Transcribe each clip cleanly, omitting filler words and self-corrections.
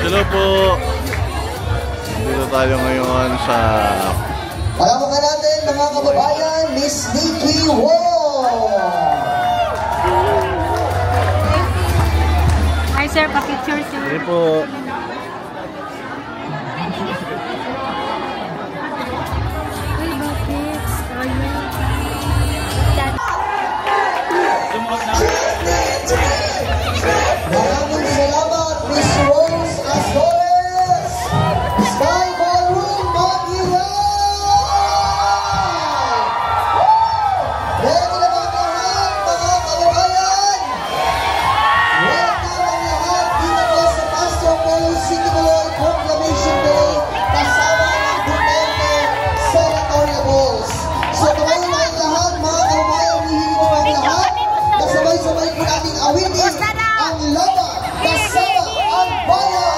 Hello po. Dito tayo ngayon sa... Palamakan natin mga kababayan, Miss Nikki Wong. Hi sir, pa-picture sir. Hello po. Maraming salamat, Miss Rose Azores, Sky Ballroom, Mag-iwan! Ready na ba ang lahat, mga kababayan? Welcome ang lahat dito po sa Castro Polo City Mall Proclamation Day kasama ng Duterte Senatorial Balls. So tumayo na ang lahat, mga kababayan, hihiling mo ang lahat. Kasabay-sabay po nating awitin ang laban kasama ang bayan!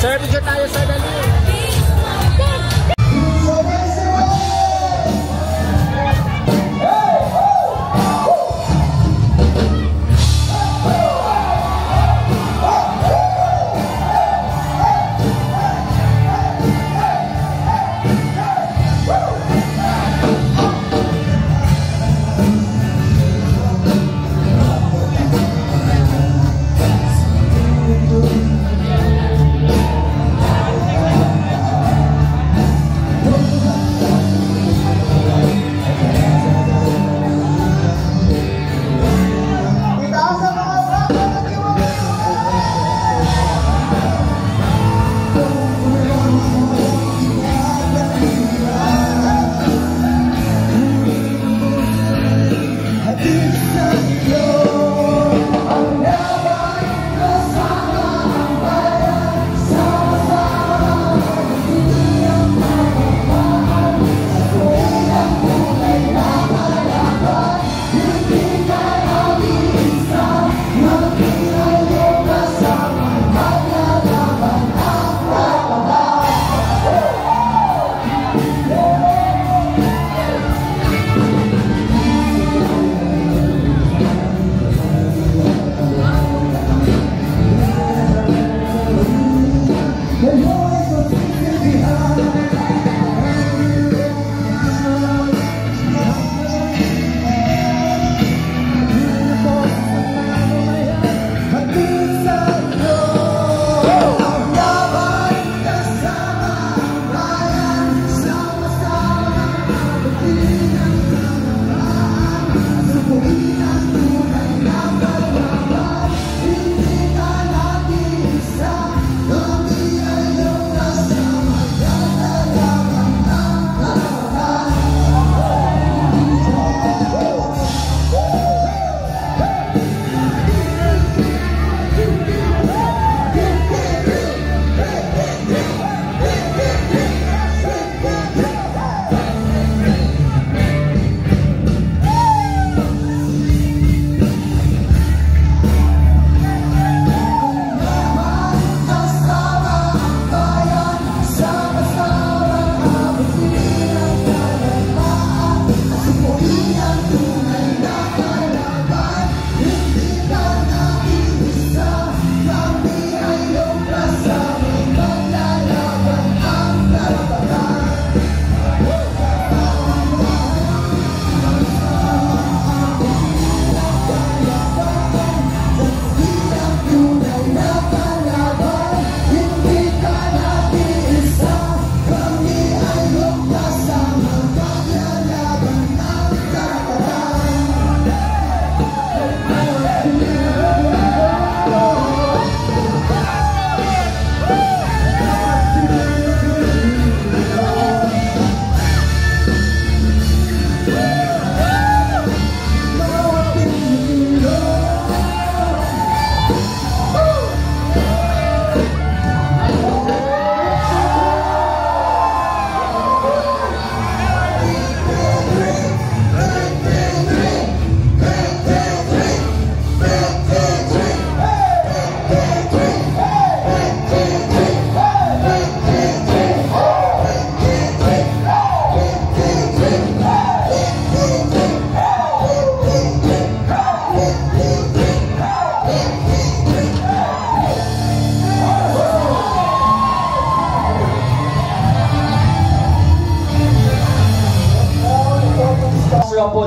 Sir, picture tayo sa dali.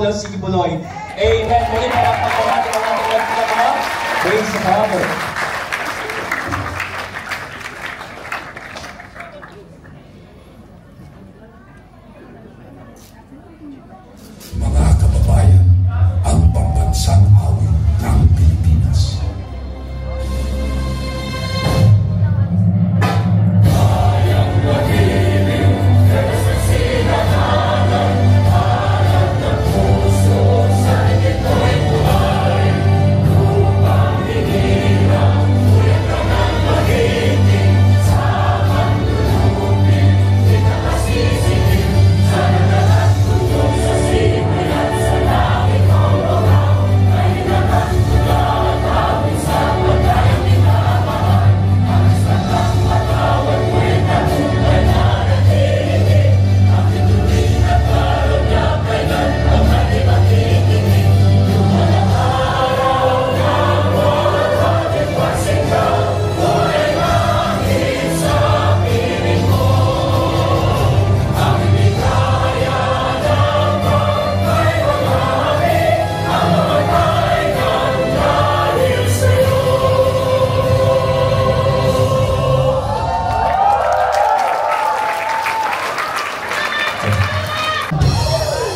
Apollo Sikibuloy. Amen. Muli palakpakan natin ang ating nagpapakama. Praise the Father. Mga kababayan, ang pambansang awit ng Pilipinas.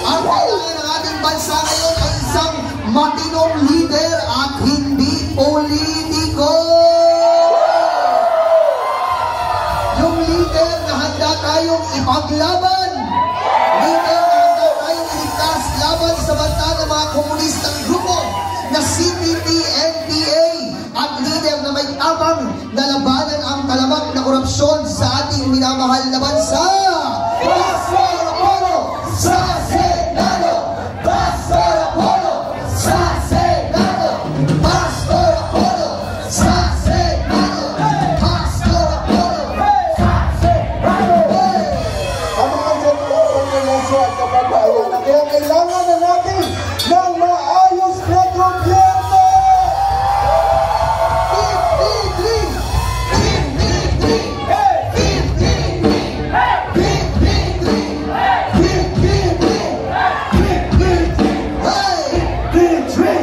Ang kailangan ng ating bansa ngayon ay isang matinong leader at hindi politiko. Yung leader na handa tayong ipaglaban. Leader na handa tayong iligtas laban sa banta ng mga komunistang grupo na CPP, NPA at leader na may tapang na labanan ang talamak na korupsyon sa ating minamahal na bansa. Pastor Apollo sa Senado! Pastor Apollo sa Senado! Pastor Apollo sa Senado! Pastor Apollo sa Senado! Ang mga pagkakasya at kababayan na kaya kailangan na natin ng maayos na gobyerno!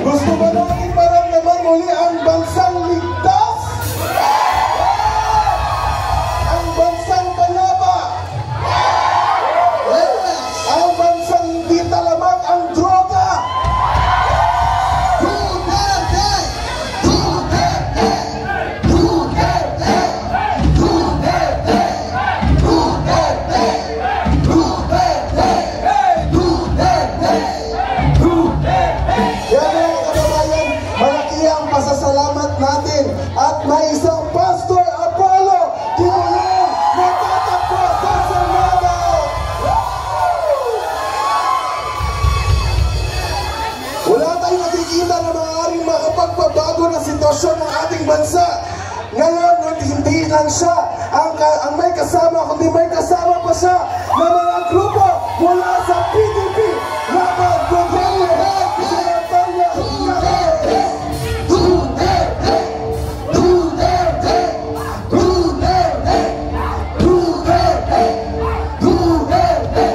Gusto ba natin maramdaman muli ang bansang ligtas? Ang bansang panaba? Ang bansang hindi talamak ang droga? Duterte! Duterte! Duterte! Duterte! Duterte! Duterte! Duterte! Kaya mga kababayan, malaki ang pasasalamat natin at may isang Pastor Apollo Kibuloy na tatakbo sa Senado! Wala tayong nakikita na maaaring makapagpabago ng sitwasyon ng ating bansa. Ngayon, hindi lang siya ang may kasama, kundi may kasama pa siya ng mga grupo mula sa PDP, laban gobyerno, Sinatanya, Duterte! Duterte! Duterte! Duterte! Duterte! Duterte!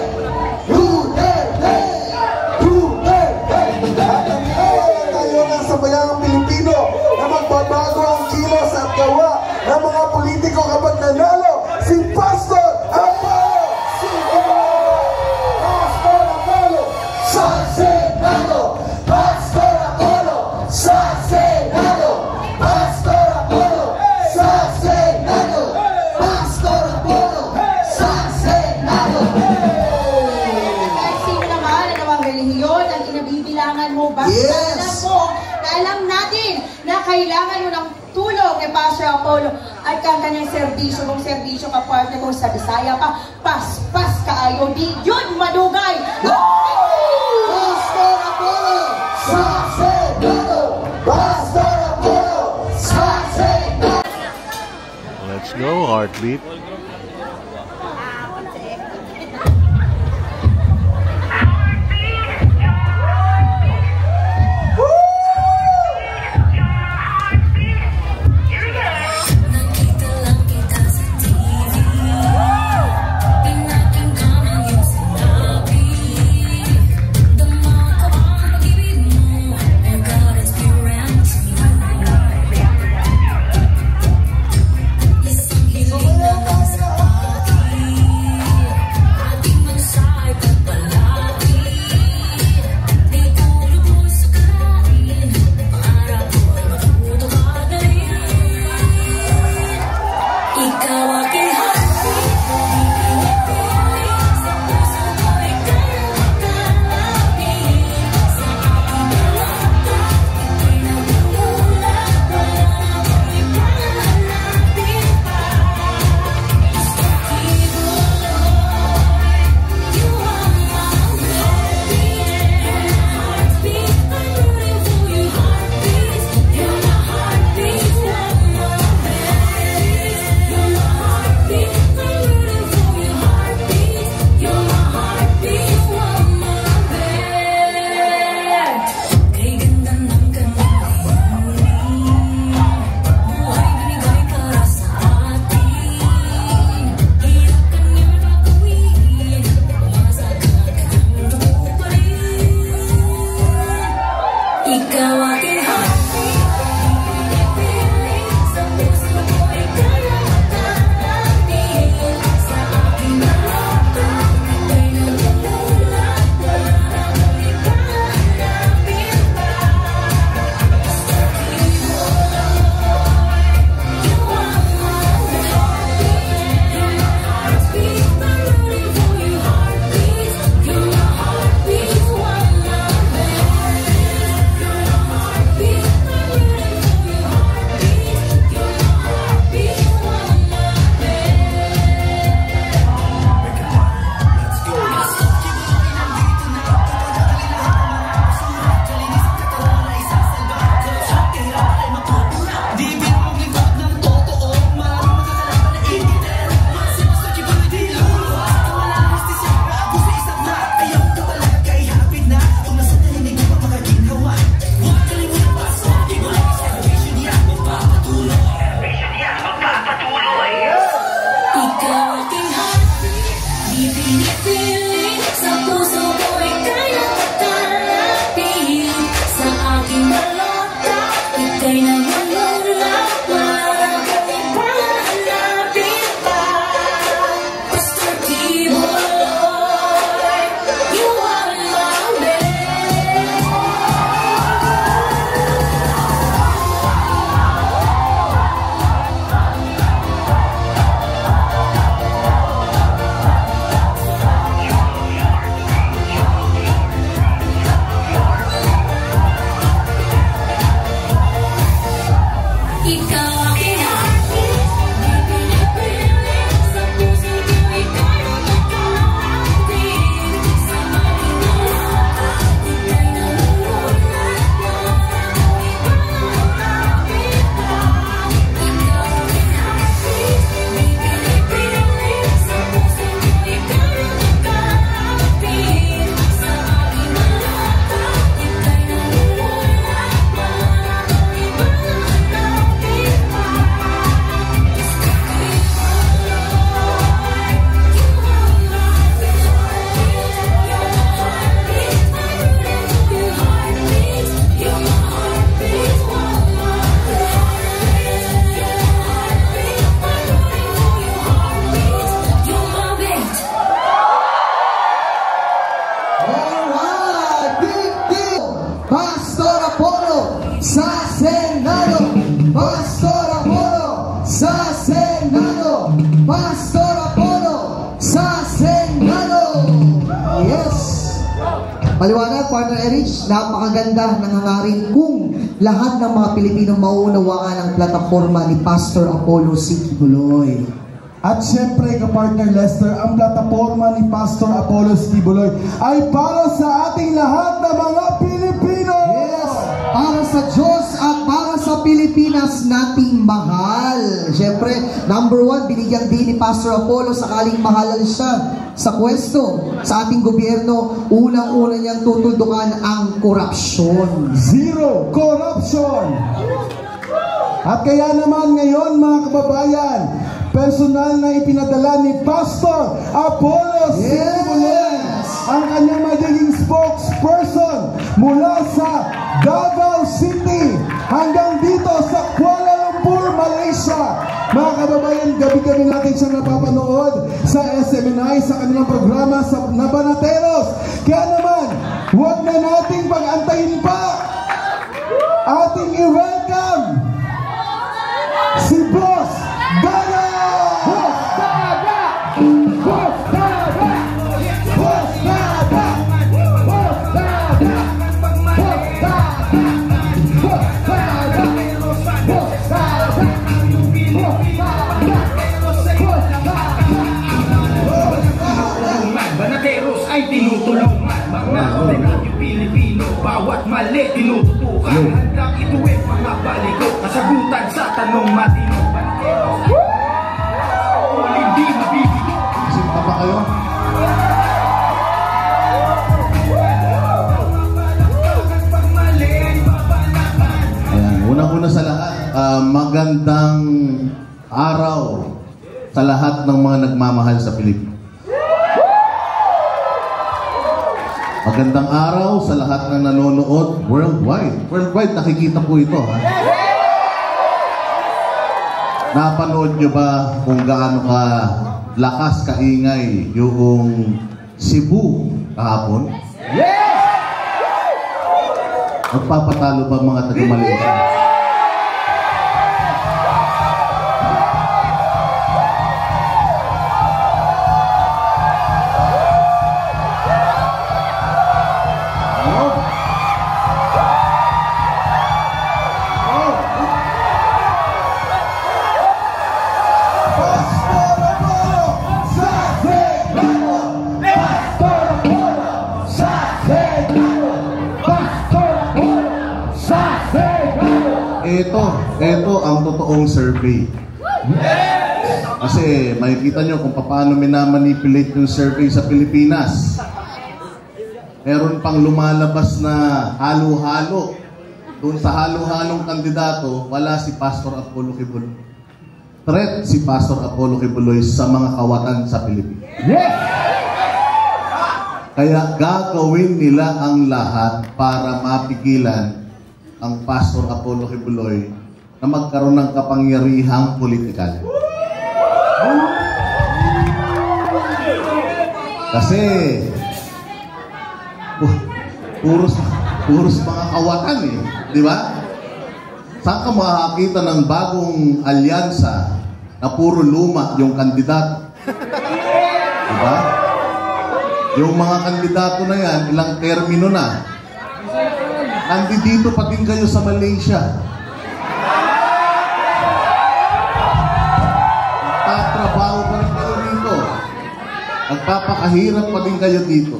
Duterte! Duterte! At naniniwala tayo na sa bayang Pilipino na magbabago ang kilos at gawa ng mga politiko kapag nanalo si Pastor Apollo Sikibuloy! Pastor Apollo Sa Senado! Pastor Apollo! Sa Senado! Pastor Apollo! Sa Senado! Pastor Apollo! Sa Senado! Kahit sino naman ang mga relihiyon ang inabibilangan mo, basta Yes. alam mo na alam natin na kailangan mo ng tulong kay Pastor Apollo at ang kanyang serbisyo. Kung serbisyo ka partner mo sa Bisaya pa, paspas ka ayaw, di yun madugay. Pastor Apollo! Sa Senado! Pastor Apollo! Sa Senado! Let's go, heartbeat. Pinakinggan ang iyong sinabi. Paliwanag, Partner Erich, napakaganda ng hangarin kung lahat ng mga Pilipino mauunawaan ang plataforma ni Pastor Apollo C. Kibuloy. At syempre, ka-Partner Lester, ang plataforma ni Pastor Apollo C. Kibuloy ay para sa ating lahat ng mga Pilipino! Yes! Para sa Diyos at para sa Pilipinas nating mahal. Syempre, number 1, binigyan din ni Pastor Apollo sakaling mahalal siya sa pwesto sa ating gobyerno. Unang-una niyang tutuldukan ang korupsyon. Zero corruption! At kaya naman ngayon, mga kababayan, personal na ipinadala ni Pastor Apollo C. Kibuloy ang kanyang magiging spokesperson mula sa Davao City hanggang dito sa Kuala Lumpur, Malaysia. Mga kababayan, gabi-gabi natin siya napapanood sa SMNI sa kanilang programa sa Nabanateros. Kaya naman, huwag na nating pag-antayin pa. Ating i-welcome si Boss Dana! matinong bandero. Hindi mabibigyan. Simpa pa kayo? Ayan, unang-una sa lahat, magandang araw sa lahat ng mga nagmamahal sa Pilipinas. Magandang araw sa lahat ng nanonood worldwide. Worldwide, nakikita po ito, ha? Napanood nyo ba kung gaano ka lakas, kaingay yung Cebu kahapon? Yes! Magpapatalo ba mga taga-Malaysia? Ito ang totoong survey. Kasi makikita nyo kung paano minamanipulate yung survey sa Pilipinas. Meron pang lumalabas na halo-halo. Doon sa halo-halong kandidato, wala si Pastor Apollo Kibuloy. Threat si Pastor Apollo Kibuloy sa mga kawatan sa Pilipinas. Yes! Kaya gagawin nila ang lahat para mapigilan ang Pastor Apollo Kibuloy na magkaroon ng kapangyarihang politikal. Kasi puros mga kawatan eh, di ba? Saan ka makakita ng bagong alyansa na puro luma yung kandidato? Di ba? Yung mga kandidato na yan, ilang termino na. Nandito pa din kayo sa Malaysia. Nagtatrabaho pa rin kayo dito. Nagpapakahirap pa din kayo dito.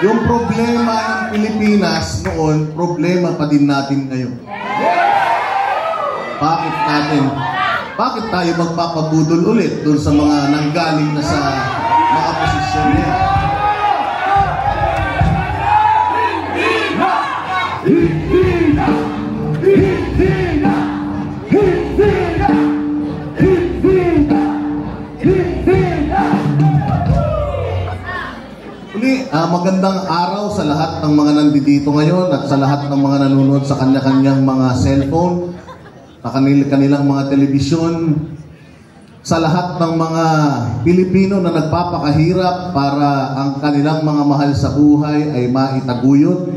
Yung problema ng Pilipinas noon, problema pa din natin ngayon. Bakit tayo magpapabudol ulit doon sa mga nanggaling na sa mga posisyon niya? Magandang araw sa lahat ng mga nandito ngayon at sa lahat ng mga nanonood sa kanya-kanyang mga cellphone, sa kanilang mga telebisyon, sa lahat ng mga Pilipino na nagpapakahirap para ang kanilang mga mahal sa buhay ay maitaguyod.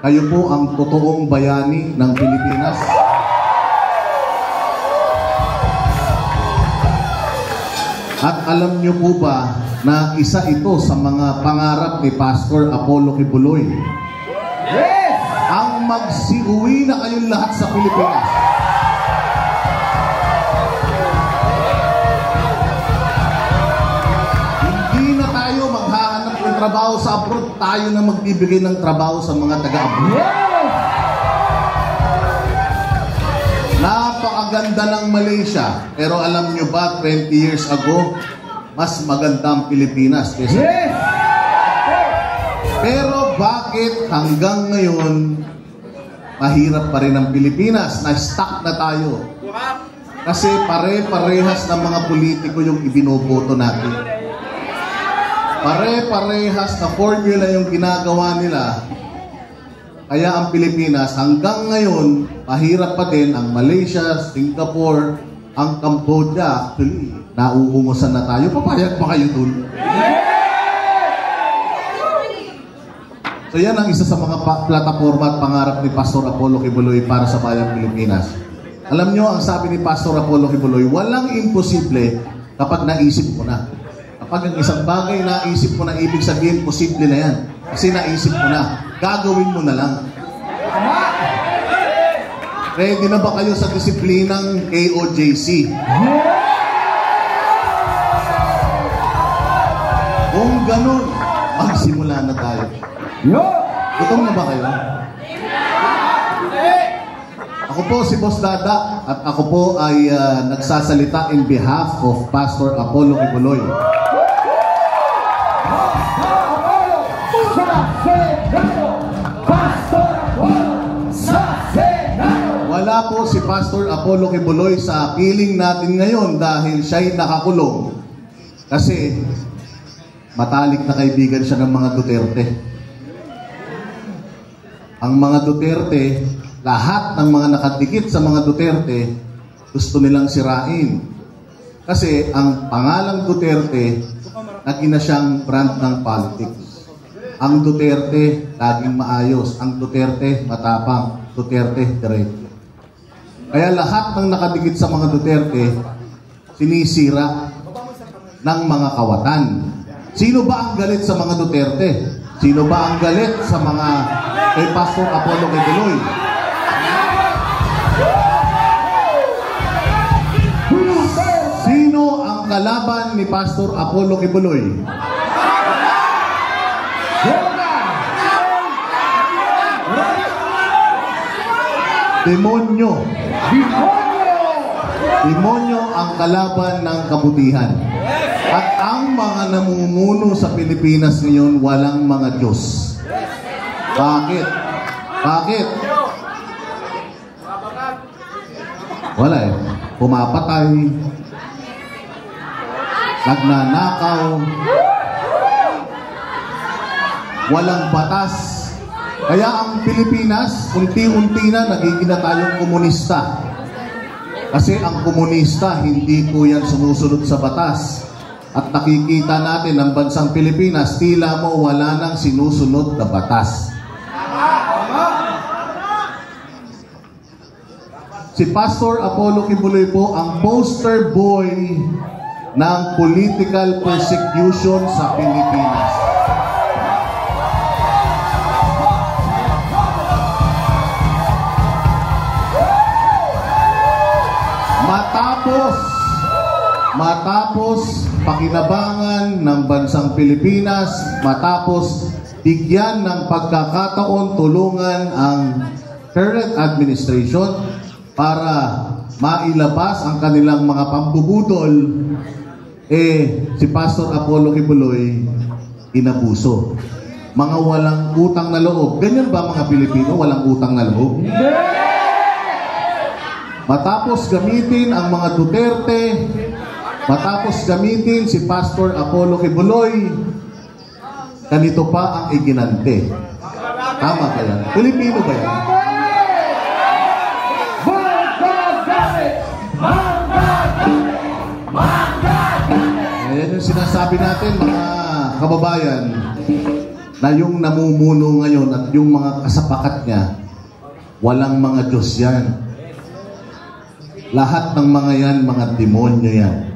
Kayo po ang totoong bayani ng Pilipinas. At alam niyo po ba na isa ito sa mga pangarap ni Pastor Apollo Kibuloy? Yes! Ang magsiuwi na kayong lahat sa Pilipinas. Hindi na tayo maghahanap ng trabaho sa abroad, tayo na magbibigay ng trabaho sa mga taga-abroad. Yes! Napakaganda ng Malaysia. Pero alam nyo ba, 20 years ago, mas maganda ang Pilipinas kaysa. Yes! Pero bakit hanggang ngayon, mahirap pa rin ang Pilipinas? Na-stuck na tayo. Kasi pare-parehas ng mga politiko yung ibinoboto natin. Pare-parehas na formula yung ginagawa nila. Kaya ang Pilipinas hanggang ngayon, mahirap pa din ang Malaysia, Singapore, ang Cambodia. Actually, nauungusan na tayo. Papayag pa kayo dun. So yan ang isa sa mga plataforma at pangarap ni Pastor Apollo Kibuloy para sa bayang Pilipinas. Alam nyo, ang sabi ni Pastor Apollo Kibuloy, walang imposible kapag naisip mo na. Kapag ang isang bagay naisip mo na, ibig sabihin, posible na yan. Kasi naisip mo na. Gagawin mo na lang. Ready na ba kayo sa disiplinang KOJC? Kung ganun, magsimula na tayo. Gutom na ba kayo? Ako po si Boss Dada at ako po ay nagsasalita in behalf of Pastor Apollo Kibuloy. Wala po si Pastor Apollo Kibuloy sa piling natin ngayon dahil siya'y nakakulong. Kasi matalik na kaibigan siya ng mga Duterte. Ang mga Duterte, lahat ng mga nakadikit sa mga Duterte, gusto nilang sirain. Kasi ang pangalang Duterte, naging na siyang brand ng politics. Ang Duterte, laging maayos. Ang Duterte, matapang. Duterte, diretso. Kaya lahat ng nakadikit sa mga Duterte, sinisira ng mga kawatan. Sino ba ang galit sa mga Duterte? Sino ba ang galit sa mga kay Pastor Apollo Kibuloy? Sino ang kalaban ni Pastor Apollo Kibuloy? Demonyo. Demonyo ang kalaban ng kabutihan. At ang mga namumuno sa Pilipinas ngayon, walang mga Diyos. Bakit? Bakit? Wala eh. Pumapatay, nagnanakaw, walang batas. Kaya ang Pilipinas, unti-unti na nagiging na tayong komunista. Kasi ang komunista, hindi po yan sumusunod sa batas. At nakikita natin ang bansang Pilipinas, tila mo wala nang sinusunod na batas. Si Pastor Apollo Kibuloy po ang poster boy ng political persecution sa Pilipinas. Matapos pakinabangan ng bansang Pilipinas, matapos bigyan ng pagkakataon tulungan ang current administration para mailabas ang kanilang mga pambubudol, si Pastor Apollo Kibuloy inabuso. Mga walang utang na loob. Ganyan ba mga Pilipino, walang utang na loob? Matapos gamitin ang mga Duterte, matapos gamitin si Pastor Apollo Kibuloy, ganito pa ang iginante. Tama ba yan? Pilipino ba yan? Ayan yung sinasabi natin mga kababayan, na yung namumuno ngayon at yung mga kasapakat niya, walang mga Diyos yan. Lahat ng mga yan, mga demonyo yan.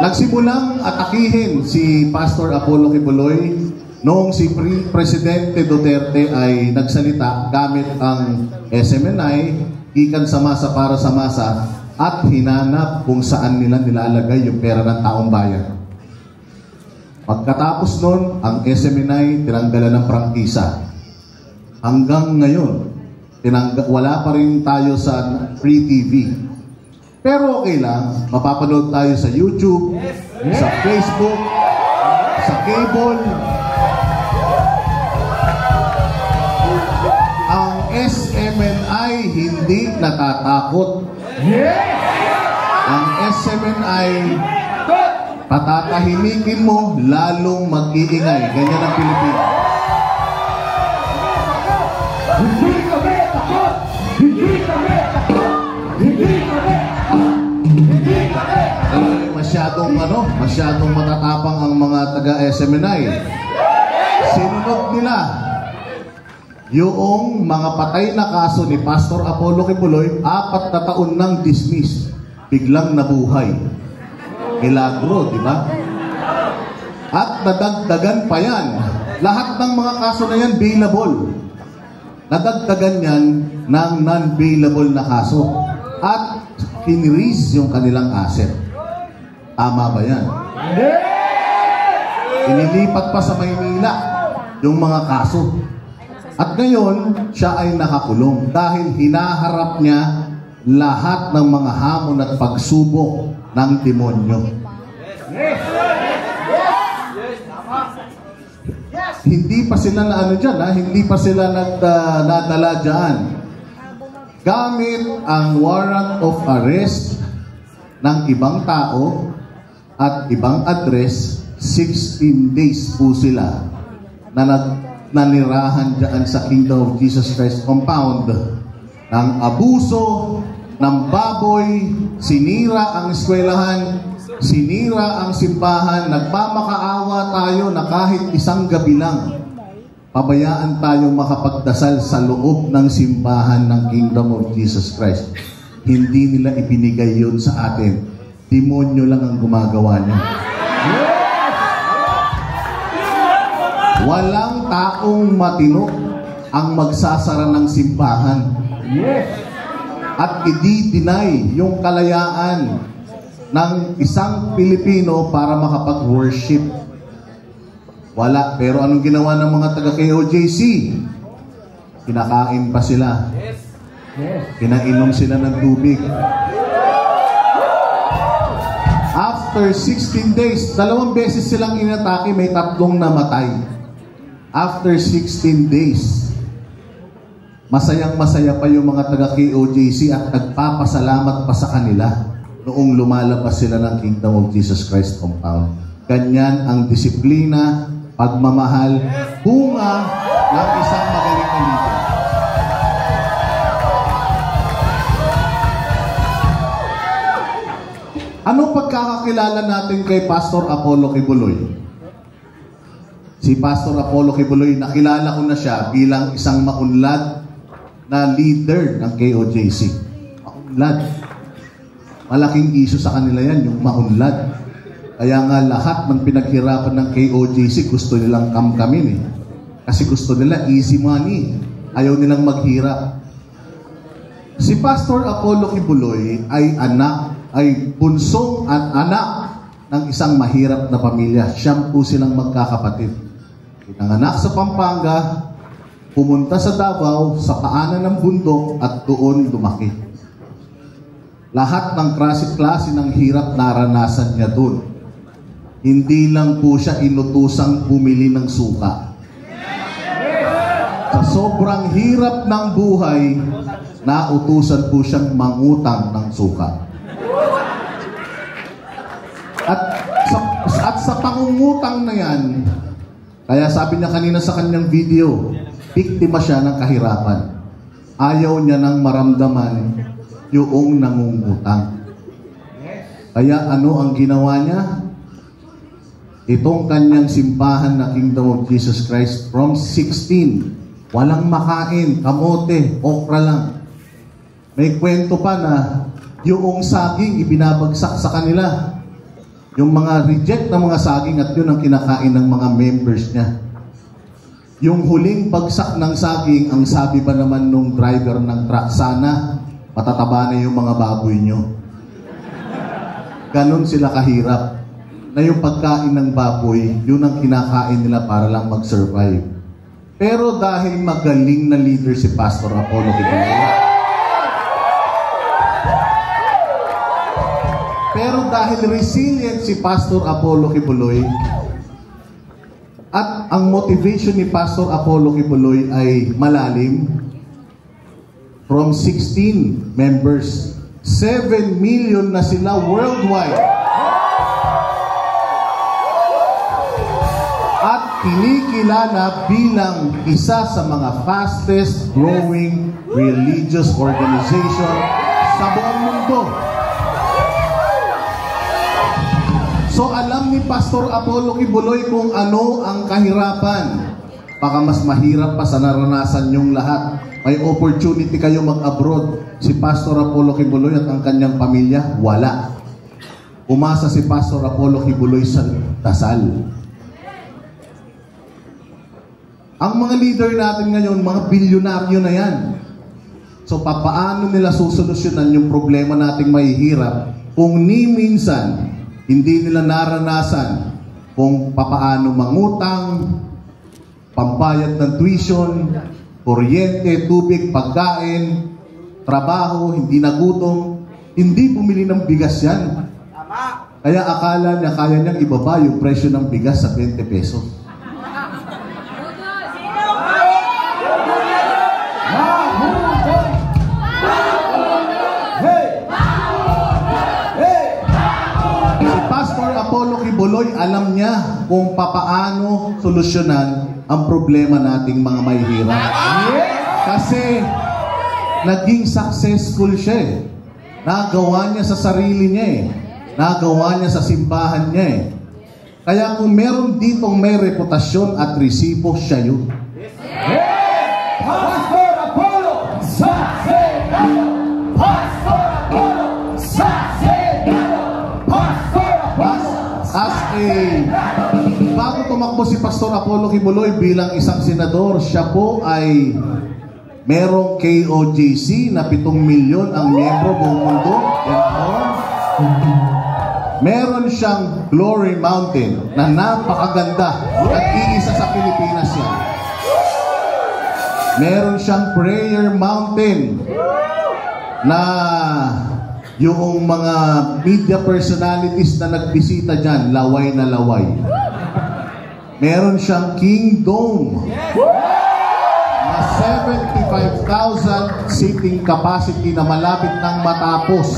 Nagsimulang atakihin si Pastor Apollo Kibuloy noong si Presidente Duterte ay nagsalita gamit ang SMNI, ikan sa masa para sa masa, at hinanap kung saan nila nilalagay yung pera ng taong bayan. Pagkatapos nun, ang SMNI tinanggalan ng prangkisa. Hanggang ngayon, wala pa rin tayo sa free TV. Pero okay lang, mapapanood tayo sa YouTube, sa Facebook, sa cable. Ang SMNI hindi natatakot. Ang SMNI, patatahimikin mo, lalong mag-iingay. Ganyan ang Pilipinas. Hindi kami takot! Hindi kami takot! Hindi kami takot! Hindi kami takot! Masyadong matatapang ang mga taga-SMNI. Sinunod nila yung mga patay na kaso ni Pastor Apollo Kibuloy, 4 na taon nang dismiss. Biglang nabuhay. Milagro, di ba? At nadagdagan pa yan. Lahat ng mga kaso na yan, bailable. Nadagdagan yan ng non-bailable na kaso. At in-rease yung kanilang asset. Tama ba yan? Inilipat pa sa Maynila yung mga kaso. At ngayon, siya ay nakakulong dahil hinaharap niya lahat ng mga hamon at pagsubok ng demonyo. Hindi pa sila na ano dyan, hindi pa sila nadala dyan. Gamit ang warrant of arrest ng ibang tao at ibang address, 16 days po sila na nanirahan dyan sa Kingdom of Jesus Christ compound ng abuso ng baboy, sinira ang eskwelahan, sinira ang simbahan, nagmamakaawa tayo na kahit isang gabi lang, pabayaan tayong makapagdasal sa loob ng simbahan ng Kingdom of Jesus Christ. Hindi nila ibinigay yun sa atin. Demonyo lang ang gumagawa niya. Walang taong matino ang magsasara ng simbahan. At i-deny yung kalayaan ng isang Pilipino para makapag-worship. Wala. Pero anong ginawa ng mga taga-KOJC? Kinakain pa sila. Kinainom sila ng tubig. After 16 days, 2 beses silang inatake, may 3 namatay. After 16 days, masayang-masaya pa yung mga taga-KOJC at nagpapasalamat pa sa kanila noong lumalabas sila ng Kingdom of Jesus Christ compound. Ganyan ang disiplina, pagmamahal, bunga ng isang magaling na leader. Anong pagkakakilala natin kay Pastor Apollo Kibuloy? Si Pastor Apollo Kibuloy, nakilala ko na siya bilang isang maunlad na leader ng KOJC. Maunlad. Malaking issue sa kanila yan, yung maunlad. Kaya nga lahat ng pinaghirapan ng KOJC, gusto nilang kamkamin eh. Kasi gusto nila easy money. Ayaw nilang maghirap. Si Pastor Apollo Kibuloy ay bunsong at anak ng isang mahirap na pamilya. Siyam po silang magkakapatid. Pinanganak sa Pampanga, pumunta sa Davao, sa paanan ng bundok at doon lumaki. Lahat ng klase ng hirap naranasan niya doon. Hindi lang po siya inutusang bumili ng suka. Sa sobrang hirap ng buhay, nautusan po siyang mangutang ng suka. At sa pangungutang na yan, kaya sabi niya kanina sa kanyang video, biktima siya ng kahirapan. Ayaw niya nang maramdaman yung nangungutang. Kaya ano ang ginawa niya? Itong kanyang simbahan na Kingdom of Jesus Christ from 16, walang makain, kamote, okra lang. May kwento pa na yung saging ibinabagsak sa kanila. Yung mga reject na mga saging at yun ang kinakain ng mga members niya. Yung huling bagsak ng saging, ang sabi pa naman nung driver ng truck, sana matataba na yung mga baboy nyo. Ganon sila kahirap. Na yung pagkain ng baboy, yun ang kinakain nila para lang mag-survive. Pero dahil magaling na leader si Pastor Apollo Kibuloy, dahil resilient si Pastor Apollo Kibuloy at ang motivation ni Pastor Apollo Kibuloy ay malalim, from 16 members, 7 million na sila worldwide. At kinikilala bilang isa sa mga fastest growing religious organization sa buong mundo. So alam ni Pastor Apollo Kibuloy kung ano ang kahirapan. Baka mas mahirap pa sa naranasan nyong lahat. May opportunity kayo mag-abroad. Si Pastor Apollo Kibuloy at ang kanyang pamilya, wala. Umasa si Pastor Apollo Kibuloy sa dasal. Ang mga leader natin ngayon, mga bilyonaryo na yan. So papaano nila susolusyonan yung problema nating mahihirap kung ni minsan hindi nila naranasan kung papaano mangutang, pambayad ng tuition, kuryente, tubig, pagkain, trabaho, hindi nagutom, hindi bumili ng bigas yan. Kaya akala niya kaya niyang ibaba yung presyo ng bigas sa 20 pesos. Apollo Kibuloy, alam niya kung papaano solusyonan ang problema nating mga mahihirap. Kasi naging successful siya eh. Nagawa niya sa sarili niya eh. Nagawa niya sa simbahan niya eh. Kaya kung meron ditong may reputasyon at resibo, siya yun. Pastor Apollo sa Senado! Pastor Apollo sa Senado! Pastor Apollo! Bago tumakbo si Pastor Apollo Kibuloy bilang isang senador, siya po ay merong KOJC na 7 milyon ang miyembro buong mundo. Meron siyang Glory Mountain na napakaganda at iisa sa Pilipinas yan. Meron siyang Prayer Mountain na yung mga media personalities na nagbisita dyan, laway na laway. Meron siyang King Dome na 75,000 seating capacity na malapit nang matapos.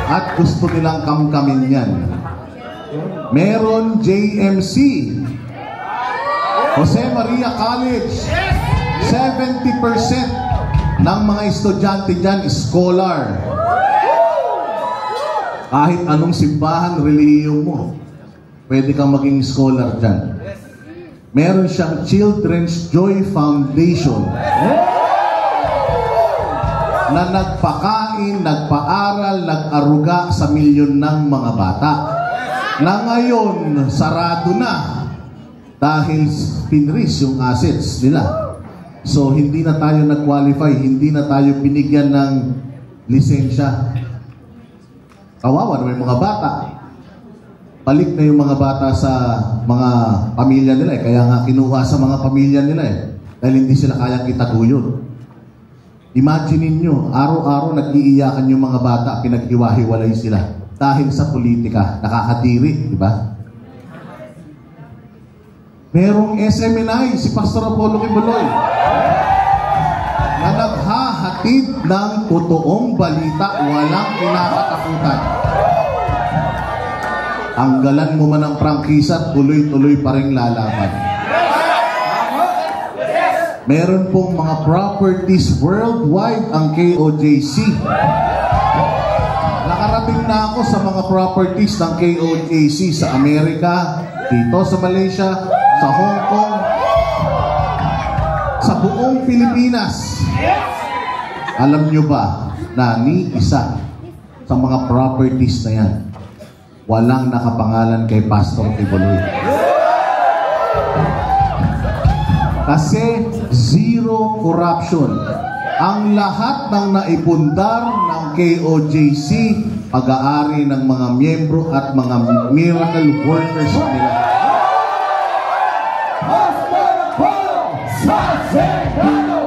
At gusto nilang kamkamin yan. Meron JMC, Jose Maria College, 70% ng mga estudyante dyan, scholar. Kahit anong simbahan, relihiyon mo, pwede kang maging scholar dyan. Meron siyang Children's Joy Foundation na nagpakain, nagpaaral, nag-aruga sa milyon ng mga bata. Na ngayon, sarado na dahil pinris yung assets nila. So, hindi na tayo nag-qualify, hindi na tayo binigyan ng lisensya. Kawawa na may mga bata. Balik na yung mga bata sa mga pamilya nila eh. Kaya nga kinuha sa mga pamilya nila eh. Dahil hindi sila kayang itaguyod. Imagine ninyo, araw-araw nag-iiyakan yung mga bata, pinag-iwahiwalay sila. Dahil sa politika, nakakadiri, di ba? Merong SMNI, si Pastor Apollo Kibuloy, na naghahatid ng totoong balita, walang kinakatakutan. Tanggalan mo man ang prangkisa, tuloy-tuloy pa rin lalaban. Meron pong mga properties worldwide ang KOJC. Nakarating na ako sa mga properties ng KOJC sa Amerika, dito sa Malaysia, sa Hong Kong, sa buong Pilipinas. Alam nyo ba na ni isa sa mga properties na yan, walang nakapangalan kay Pastor Kibuloy? Kasi zero corruption. Ang lahat ng naipundar ng KOJC, pag-aari ng mga miyembro at mga miracle workers nila. Pastor Apollo sa Senado!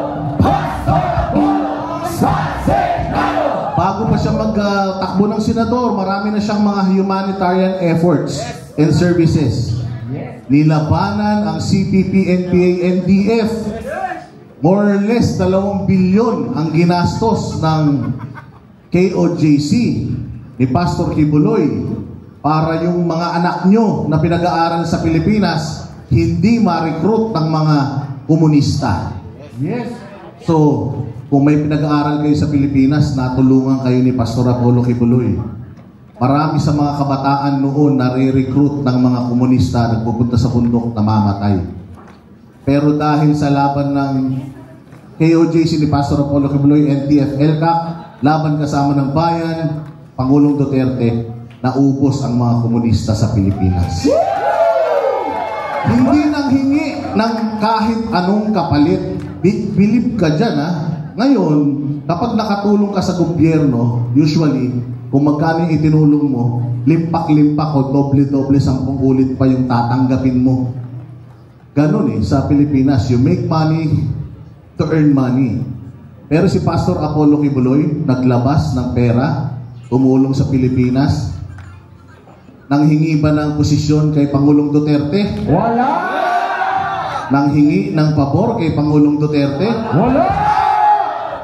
Pastor Apollo sa Senado! Bago pa siya magtakbo ng senador, marami na siyang mga humanitarian efforts and services. Nilabanan ang CPP, NPA, NDF. More or less 2 bilyon ang ginastos ng KOJC ni Pastor Kibuloy para yung mga anak nyo na pinag-aaral sa Pilipinas hindi ma-recruit ng mga komunista. Yes. So, kung may pinag-aaral kayo sa Pilipinas, natulungan kayo ni Pastor Apollo Kibuloy. Marami sa mga kabataan noon nare-recruit ng mga komunista, nagpupunta sa bundok, namamatay. Pero dahil sa laban ng KOJC ni Pastor Apollo Kibuloy, NTF, LCAC, laban kasama ng bayan, Pangulong Duterte, naubos ang mga komunista sa Pilipinas. Hindi nang hingi ng kahit anong kapalit. Believe ka dyan, ha? Ngayon, kapag nakatulong ka sa gobyerno, usually, kung magkano yung itinulong mo, limpak-limpak o doble-doble 10 ulit pa yung tatanggapin mo. ganun sa Pilipinas. You make money to earn money. Pero si Pastor Apollo Kibuloy, naglabas ng pera, tumulong sa Pilipinas, nanghingi ba ng posisyon kay Pangulong Duterte? Wala! Nanghingi ng pabor kay Pangulong Duterte? Wala!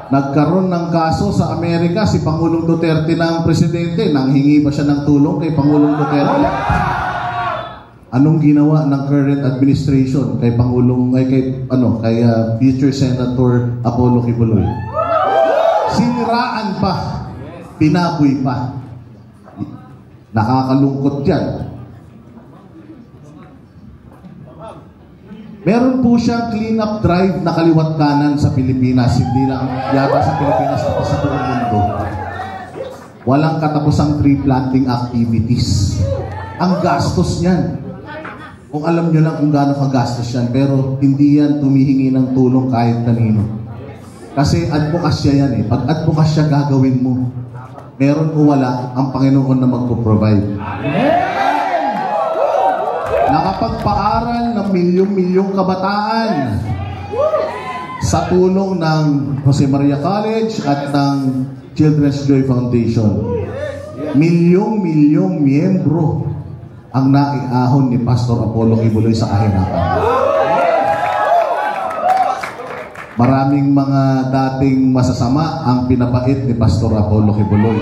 Nagkaroon ng kaso sa Amerika si Pangulong Duterte ng presidente, nanghingi ba siya ng tulong kay Pangulong Duterte? Anong ginawa ng current administration kay Pangulong kay future Senator Apollo Kibuloy? Siniraan pa, pinaboy pa. Nakakalungkot yan. Meron po siyang clean-up drive na kaliwat kanan sa Pilipinas, hindi lang yata sa Pilipinas, pati sa buong mundo. Walang katapusang tree planting activities. Ang gastos niyan. Kung alam nyo lang kung gaano kagastos yan, pero hindi yan tumihingi ng tulong kahit kanino. Kasi advokasya yan Pag advokasya gagawin mo, meron o wala, ang Panginoon na magpo-provide. Nakapagpaaral ng milyong-milyong kabataan sa tulong ng Jose Maria College at ng Children's Joy Foundation. Milyong-milyong miyembro ang naiahon ni Pastor Apollo Kibuloy sa kahirapan. Maraming mga dating masasama ang pinapait ni Pastor Apollo Kibuloy.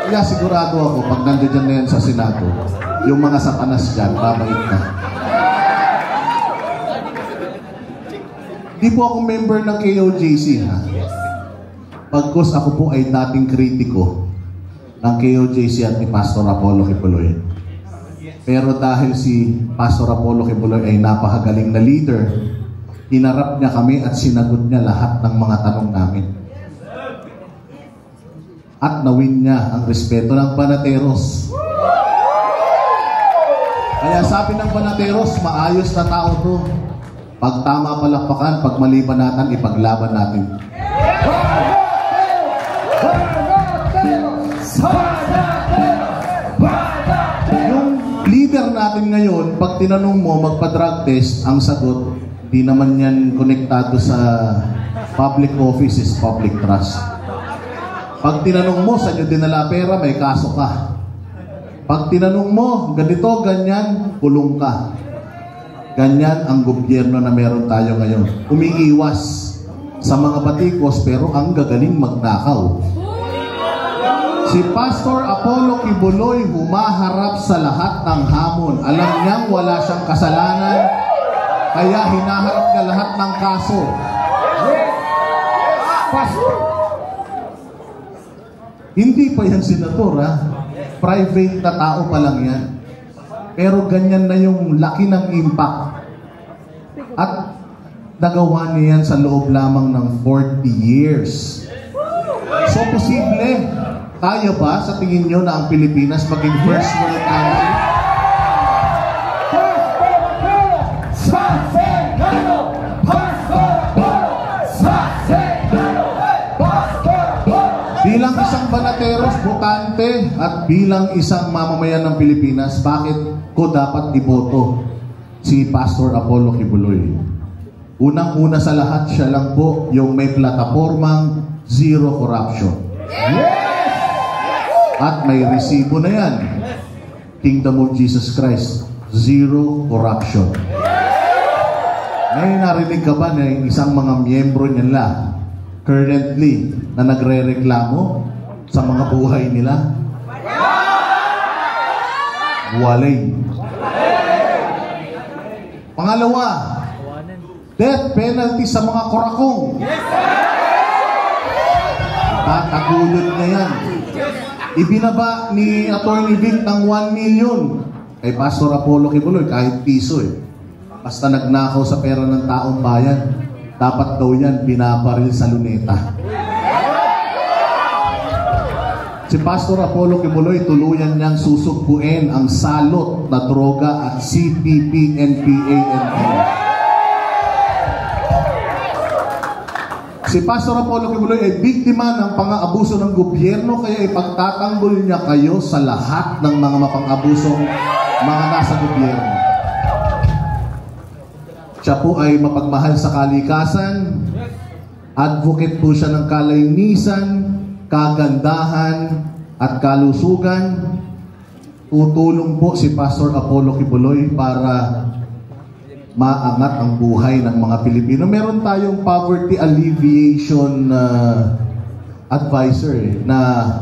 Kaya sigurado ako, pag nandiyan na yan sa Senado, yung mga satanas dyan, babait na. Di po ako member ng KOJC, Pagkos ako po ay dating kritiko ng KOJC at ni Pastor Apollo Kibuloy. Pero dahil si Pastor Apollo Kibuloy ay napakagaling na leader, hinarap niya kami at sinagot niya lahat ng mga tanong namin. At nawin niya ang respeto ng Banateros. Kaya sabi ng Banateros, maayos na tao to. Pag tama palakpakan, pag mali banatan, ipaglaban natin. Yung leader natin ngayon, pag tinanong mo magpa-drug test, ang sagot, di naman yan konektado sa public office is public trust. Pag tinanong mo, saan nyo dinala pera, may kaso ka. Pag tinanong mo, ganito, ganyan, kulong ka. Ganyan ang gobyerno na meron tayo ngayon. Umiiwas sa mga batikos, pero ang gagaling magnakaw. Si Pastor Apollo Kibuloy humaharap sa lahat ng hamon. Alam niyang wala siyang kasalanan, kaya hinaharap niya lahat ng kaso. Hindi pa yan senador, private na tao pa lang yan. Pero ganyan na yung laki ng impact. At nagawa niya yan sa loob lamang ng 40 years. So posible, kaya ba sa tingin nyo na ang Pilipinas maging first world country? Bilang isang Banateros, botante, at bilang isang mamamayan ng Pilipinas, bakit ko dapat iboto si Pastor Apollo Kibuloy? Unang-una sa lahat, siya lang po yung may platapormang zero corruption. At may resibo na yan. Kingdom of Jesus Christ, zero corruption. Ngayon narinig ka ba na isang mga miyembro nila currently na nagre-reklamo sa mga buhay nila? Walay. Pangalawa, death penalty sa mga kurakong. Tatagulod na yan. Ibinaba ni Atty. Vic ng 1 million kay Pastor Apollo Kibuloy, kahit piso Basta nagnakaw sa pera ng taong bayan, dapat daw yan binabaril sa luneta. Si Pastor Apollo Kibuloy, tuluyan niyang susugpuin ang salot na droga at CPP, NPA, NPA. Si Pastor Apollo Kibuloy ay biktima ng pang-aabuso ng gobyerno, kaya ipagtatanggol niya kayo sa lahat ng mga mapang-abusong mga nasa gobyerno. Siya po ay mapagmahal sa kalikasan. Advocate po siya ng kalinisan, kagandahan, at kalusugan. Tutulong po si Pastor Apollo Kibuloy para maangat ang buhay ng mga Pilipino. Meron tayong poverty alleviation advisor na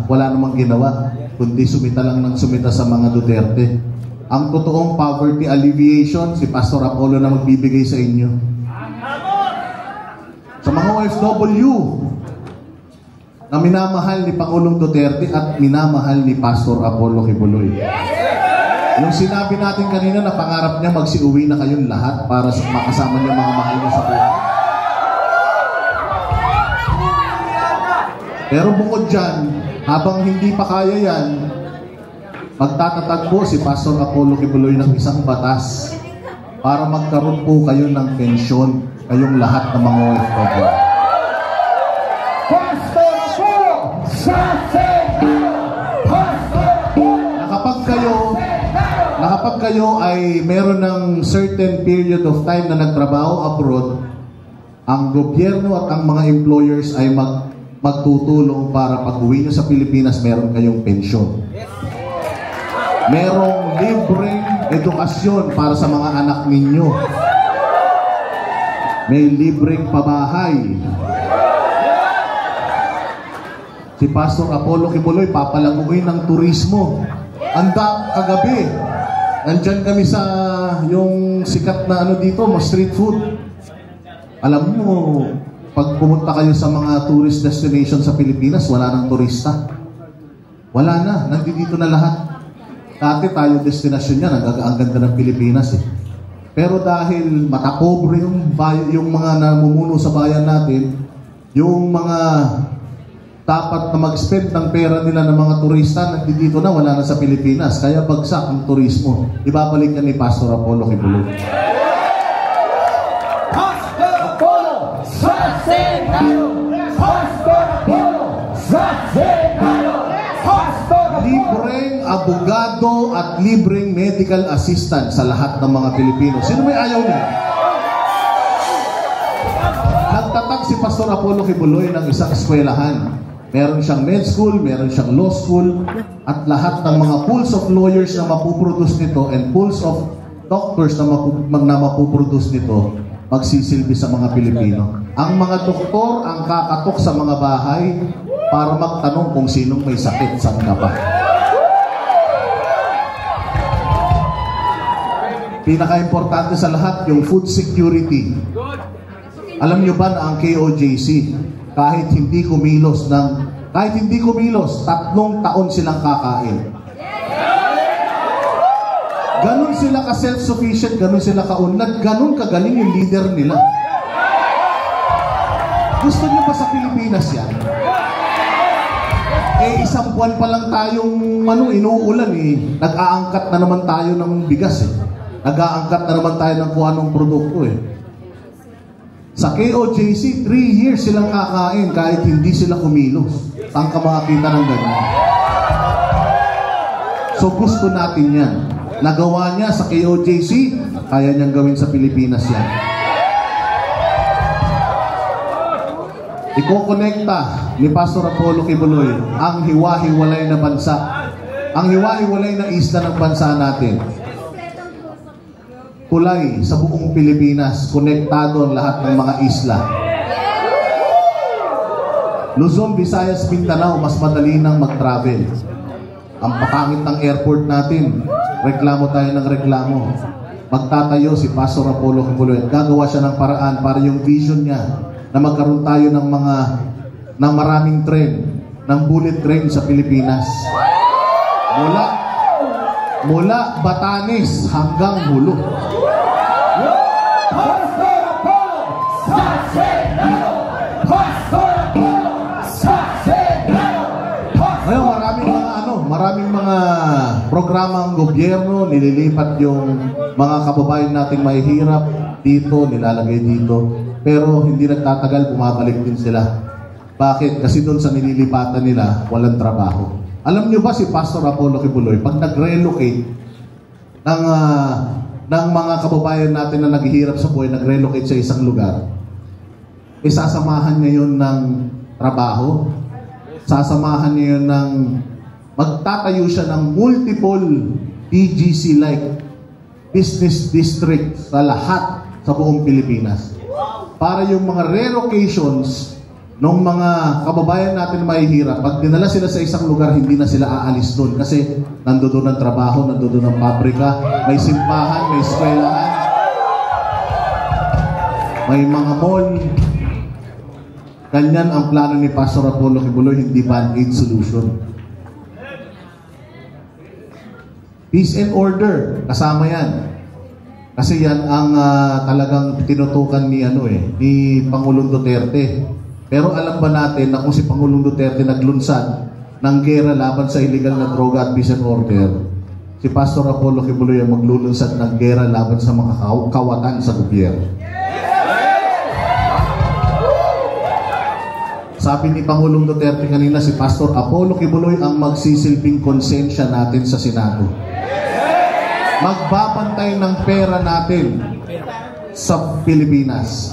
wala namang ginawa, kundi sumita lang ng sumita sa mga Duterte. Ang totoong poverty alleviation, si Pastor Apollo na magbibigay sa inyo. Sa mga OFW na minamahal ni Pangulong Duterte at minamahal ni Pastor Apollo Kibuloy. Yung sinabi natin kanina na pangarap niya magsiuwi na kayong lahat para makasama niya mga mahal niya sa buhay. Pero bukod dyan, habang hindi pa kaya yan, magtatatag po si Pastor Apollo Kibuloy ng isang batas para magkaroon po kayo ng pensyon, kayong lahat ng mga OFW. Na kapag kayo ay meron ng certain period of time na nagtrabaho abroad, ang gobyerno at ang mga employers ay magtutulong para pag-uwi nyo sa Pilipinas, meron kayong pensyon. Merong libreng edukasyon para sa mga anak ninyo. May libreng pabahay. Si Pastor Apollo Kibuloy papalaguin ng turismo. Kagabi, nandyan kami sa yung sikat na dito, street food. Alam mo, pag pumunta kayo sa mga tourist destination sa Pilipinas, wala nang turista. Wala na, nandito na lahat. Dati tayo destinasyon niya, ang ganda ng Pilipinas eh. Pero dahil matapobre yung mga namumuno sa bayan natin, yung mga dapat na mag-spend ng pera nila ng mga turista, nandito na, wala na sa Pilipinas. Kaya bagsak ang turismo. Ibabalik yan ni Pastor Apollo Kibuloy. Pastor Apollo sa Senado! Pastor Apollo sa Senado! Pastor Apollo! Libreng abogado at libreng medical assistant sa lahat ng mga Pilipino. Sino may ayaw niya? Nagtatag si Pastor Apollo Kibuloy ng isang eskwelahan. Meron siyang med school, meron siyang law school, at lahat ng mga pools of lawyers na mapuproduce nito and pools of doctors na mapuproduce nito, magsisilbi sa mga Pilipino. Ang mga doktor ang kakatok sa mga bahay para magtanong kung sinong may sakit, saan ka ba. Pinaka-importante sa lahat, yung food security. Alam niyo ba na ang KOJC, kahit hindi kumilos, 3 taon silang kakain. Ganon sila ka-self-sufficient, ganon sila kaunlad, ganon kagaling yung leader nila. Gusto niyo ba sa Pilipinas yan? Isang buwan pa lang tayong inuulan eh. Nag-aangkat na naman tayo ng bigas eh. Nag-aangkat na naman tayo ng kung anong produkto eh. Sa KOJC, 3 years silang kakain kahit hindi sila kumilos. Saan ka makakita ng ganyan? So gusto natin yan. Nagawa niya sa KOJC, kaya niyang gawin sa Pilipinas yan. Iko-connecta ni Pastor Apollo Kibuloy ang hiwa-hiwalay na bansa. Ang hiwa-hiwalay na isla ng bansa natin. Kulay sa buong Pilipinas, konektado ang lahat ng mga isla. Luzon, Visayas, Mindanao, mas madali nang mag-travel. Ang pakangit ng airport natin, reklamo tayo ng reklamo. Magtatayo si Pastor Apollo Kibuloy at gagawa siya ng paraan para yung vision niya na magkaroon tayo ng maraming train, ng bullet train sa Pilipinas. Mula Batanes hanggang Hulo. Pastor Apollo sa Senado! Pastor Apollo sa Senado! Ngayon, maraming mga programa ang gobyerno, nililipat yung mga kababayan nating mahihirap dito, nilalagay dito. Pero hindi nagtatagal, bumabalik din sila. Bakit? Kasi doon sa nililipatan nila, walang trabaho. Alam niyo ba si Pastor Apollo Kibuloy, pag nag-relocate ng ng mga kababayan natin na naghihirap sa buhay, nag-relocate sa isang lugar, isasamahan niya yun ng trabaho, sasamahan niya yun ng magtatayo siya ng multiple BGC like business district sa lahat sa buong Pilipinas. Para yung mga relocations ng mga kababayan natin na mahihirap, pag dinala sila sa isang lugar, hindi na sila aalis doon kasi nandoon ang trabaho, nandoon ang pabrika, may simbahan, may eskwelahan, may mga mall. Ganyan ang plano ni Pastor Apollo Kibuloy, hindi band-aid solution. Peace and order, kasama yan. Kasi yan ang talagang tinutukan ni ni Pangulong Duterte. Pero alam ba natin na kung si Pangulong Duterte naglunsad ng gera laban sa illegal na droga at peace and order, si Pastor Apollo Kibuloy ang maglulunsad ng gera laban sa mga kawatan sa gobyerno. Sabi ni Pangulong Duterte kanina, si Pastor Apollo Kibuloy ang magsisilbing konsensya natin sa Senado. Magbabantay ng pera natin sa Pilipinas.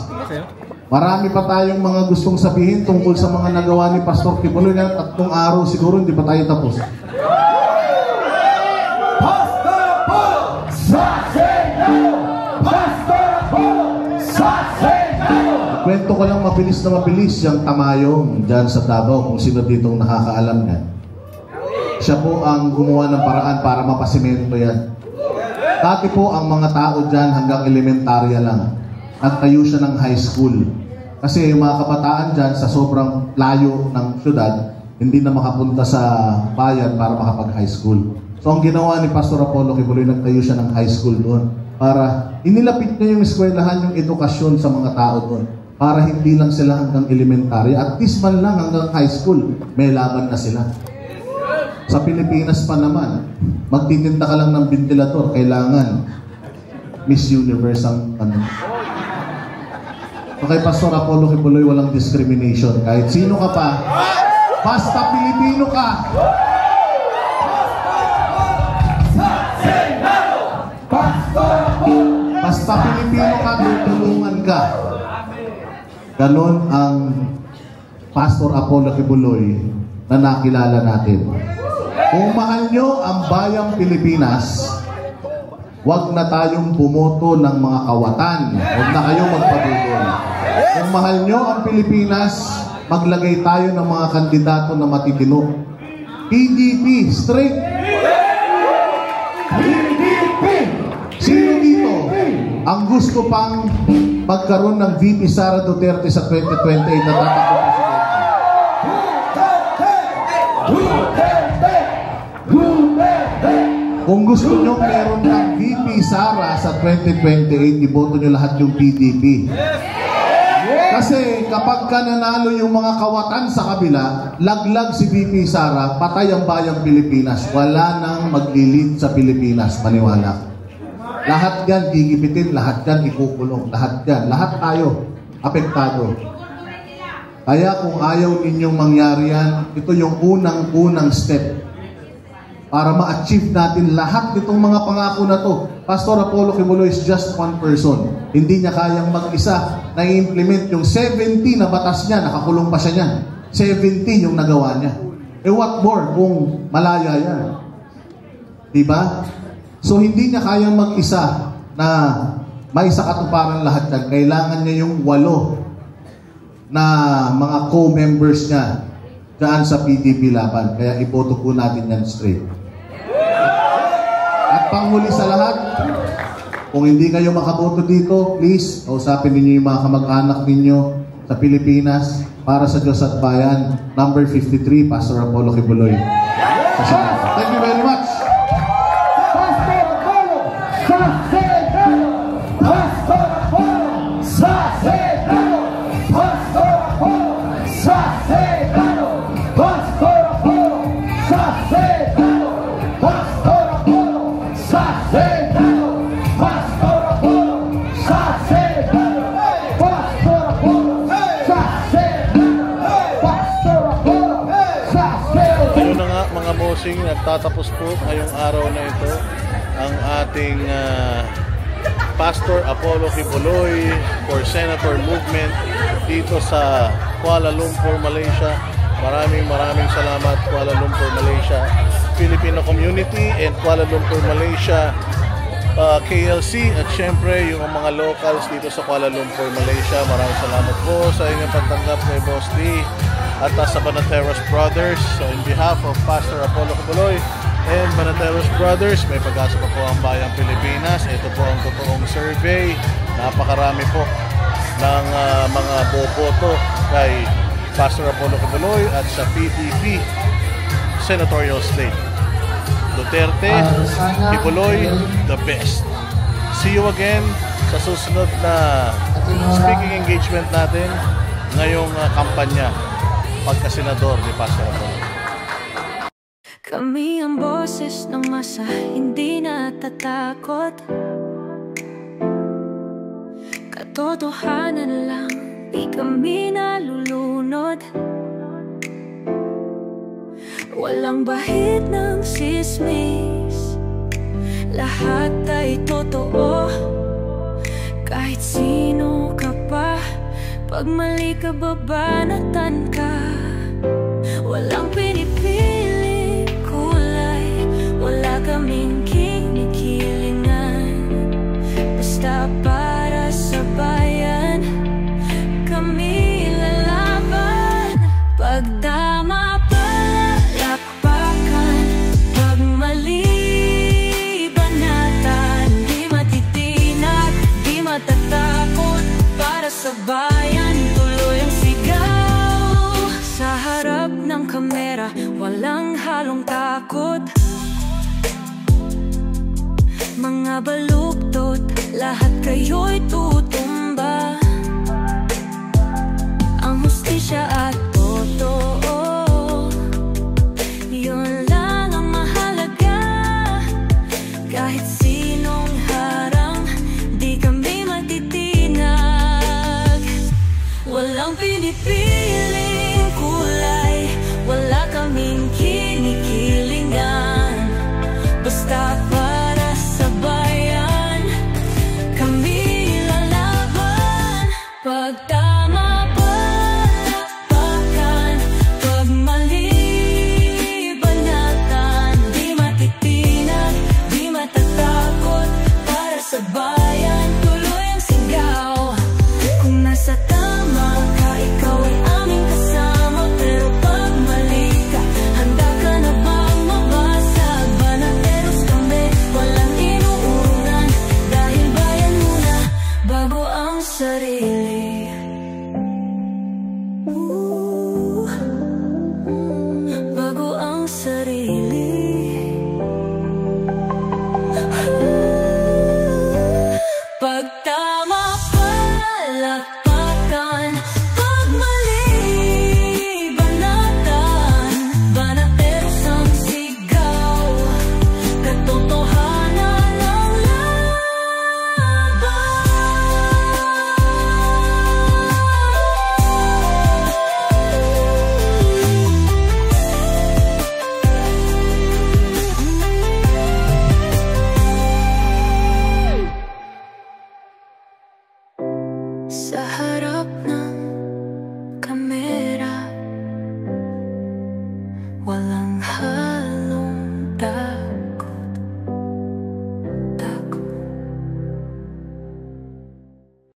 Marami pa tayong mga gustong sabihin tungkol sa mga nagawa ni Pastor Kibuloy na 3 araw siguro hindi pa tayo tapos. Pastor Apollo sa Senado! Pastor Apollo sa Senado! Kwento ko lang mabilis na mabilis yung Tamayong dyan sa Davao, kung sino ditong nakakaalam yan. Siya po ang gumawa ng paraan para mapasimento yan. Dati po ang mga tao dyan hanggang elementarya lang. Nagtayo siya ng high school. Kasi yung mga kabataan dyan sa sobrang layo ng syudad, hindi na makapunta sa bayan para makapag-high school. So ang ginawa ni Pastor Apollo Kibuloy, nagtayo siya ng high school doon para inilapit niya yung eskwelahan, yung edukasyon sa mga tao doon. Para hindi lang sila hanggang elementarya, at least man lang hanggang high school, may laban na sila. Sa Pilipinas pa naman, magtitinda ka lang ng ventilator, kailangan Miss Universe ang So kay Pastor Apollo Kibuloy, walang discrimination. Kahit sino ka pa, basta Pilipino ka. Basta Pilipino ka, tutulungan ka. Ganon ang Pastor Apollo Kibuloy na nakilala natin. Kung mahal nyo ang bayang Pilipinas, huwag na tayong bumoto ng mga kawatan. Huwag na kayong magpadugol. Kung mahal nyo ang Pilipinas, maglagay tayo ng mga kandidato na matitino. PDP, straight. PDP. Sino dito ang gusto pang magkaroon ng VP Sara Duterte sa 2028 na tatakbo presidente? Kung gusto nyo meron ng VP Sara sa 2028, iboto nyo lahat yung PDP. Kasi kapag ka nanalo yung mga kawatan sa kabila, laglag si VP Sara, patay ang bayang Pilipinas. Wala nang maglilid sa Pilipinas, maniwala. Lahat yan gigipitin, lahat yan ikukulong, lahat yan. Lahat tayo apektado. Kaya kung ayaw ninyong mangyari yan, ito yung unang step para ma-achieve natin lahat nitong mga pangako na to. Pastor Apollo Kibuloy is just one person. Hindi niya kayang mag-isa na i-implement yung 70 na batas niya, nakakulong pa siya niyan. 70 yung nagawa niya. What more kung malaya yan? Diba? So hindi niya kayang mag-isa na may sakatuparan lahat yan. Kailangan niya yung 8 na mga co-members niya dyan sa PDP laban. Kaya iboto po natin yan straight. At panghuli sa lahat, kung hindi kayo makaboto dito, please, kausapin ninyo yung mga kamag-anak ninyo sa Pilipinas para sa Diyos at Bayan. Number 53, Pastor Apollo Kibuloy. Thank you very much. Pastor Apollo sa Senado! Pastor Apollo sa Senado! Pastor Apollo sa Senado! Pastor Apollo sa Senado! Pastor Apollo sa Senado! Pastor Apollo sa Senado! Pastor Apollo sa Senado! Pastor Apollo sa Senado! Ayun na nga mga bossing, nagtatapos po ngayong araw na ito ang ating Pastor Apollo Kibuloy for Senator Movement dito sa Kuala Lumpur, Malaysia. Maraming salamat Kuala Lumpur, Malaysia, Filipino community and Kuala Lumpur, Malaysia KLC at syempre yung mga locals dito sa Kuala Lumpur, Malaysia. Maraming salamat po sa inyong pagtanggap kay Boss Lee at sa Banateros Brothers. So in behalf of Pastor Apollo Kibuloy and Banateros Brothers, may pag-asa pa po ang Bayang Pilipinas. Ito po ang totoong survey. Napakarami po ng mga boboto kay Pastor Apollo Kibuloy at sa PDP Senatorial Slate. Duterte, Kibuloy, the best. See you again sa susunod na speaking engagement natin ngayong kampanya pagka-senador ni Pastor Apollo. Kami ang boses ng masa, hindi natatakot. Katotohanan lang, di kami nalulunod. Walang bahid ng sismis, lahat ay totoo. Kahit sino ka pa, pag mali ka babanatan ka. Walang pinipiling kulay, wala kaming kinikilingan. Basta para sa bayan, kami lalaban. Pagdama palakpakan, pag mali banatan. Di matitinag, di matatakot, para sa bayan tuloy ang sigaw. Sa harap ng kamera, walang halong takot. Mga baluktot, lahat kayo'y tutumba. Ang hustisya at totoo, yun lang ang mahalaga. Kahit sinong harang, di kami matitinag. Walang pinipiling kulay, wala kaming kinikilingan. Basta para sa bayan, kami lalaban. Pag tama palakpakan, pag mali banatan. Di matitinag, di matatakot, para sa bayan tuloy ang sigaw. Kung nasa tama ka, ikaw ay aming kasama. Pero pag mali ka, handa ka na bang mabasag? Banateros kami, walang inuunan. Dahil bayan muna, bago ang sarili. Bago ang sarili. Pag tama palakpakan, pag mali banatan. Banateros ang sigaw, katotohanan ang laban. Sa harap ng kamera, walang halong